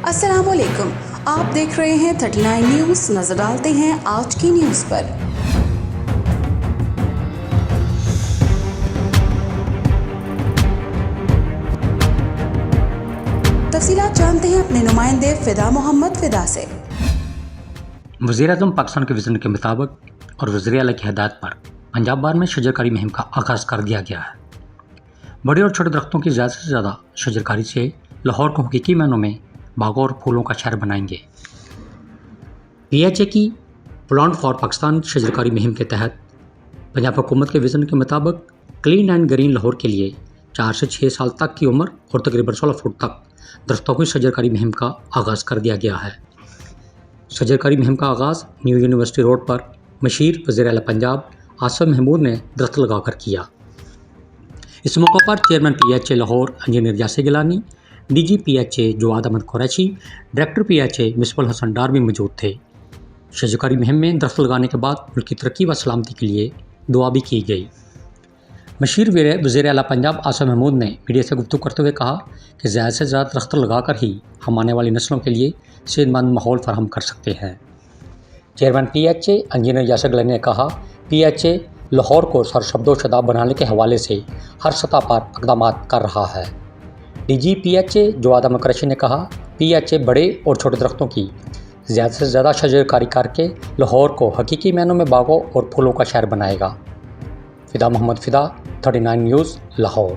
अस्सलामुअलैकुम, आप देख रहे हैं 39 न्यूज़। नजर डालते हैं आज की न्यूज़ पर। तफसीलात जानते हैं अपने नुमाइंदे फिदा मोहम्मद फिदा से। वज़ीर-ए-आज़म पाकिस्तान के विज़न के मुताबिक और वज़ीर आला की हिदायत पर पंजाब बार में शजरकारी मुहिम का आगाज़ कर दिया गया है। बड़े और छोटे दरख्तों की ज़्यादा से ज़्यादा शजरकारी से लाहौर को हकीकी मायनों में बागों और फूलों का शहर बनाएंगे। PHA की प्लांट फॉर पाकिस्तान शजरकारी मुहिम के तहत पंजाब हुकूमत के विज़न के मुताबिक क्लीन एंड ग्रीन लाहौर के लिए 4 से 6 साल तक की उम्र और तकरीबन 16 फुट तक दरख्तों की शजरकारी मुहिम का आगाज़ कर दिया गया है। शजरकारी मुहिम का आगाज़ न्यू यूनिवर्सिटी रोड पर मशीर वज़ीर आला पंजाब आसिफ महमूद ने दरख्त लगाकर किया। इस मौके पर chairman PHA Lahore engineer Yasir Gilani, DG PHA Jawad Ahmad Qureshi, director PHA Misbah Hasan Dar भी मौजूद थे। शजरकारी मुहिम में दरख्त लगाने के बाद मुल्क की तरक्की व सलामती के लिए दुआ भी की गई। मशीर वज़ीर आला पंजाब आसिफ महमूद ने मीडिया से गुफ्तगू करते हुए कहा कि ज़्यादा से ज़्यादा दरख्त लगाकर ही हम आने वाली नस्लों के लिए सेहतमंद माहौल फराहम कर सकते हैं। Chairman PHA engineer Yasir Gilani ने कहा, PHA लाहौर को सरशब्दो शदाब बनाने के हवाले से हर सतह पर इक़दाम कर रहा है। DG PHA जवाद अहमद कुरैशी ने कहा, PHA बड़े और छोटे दरख्तों की ज़्यादा से ज़्यादा शजरकारी करके लाहौर को हकीकी मायनों में बागों और फूलों का शहर बनाएगा। फिदा मोहम्मद फिदा, 39 न्यूज़, लाहौर।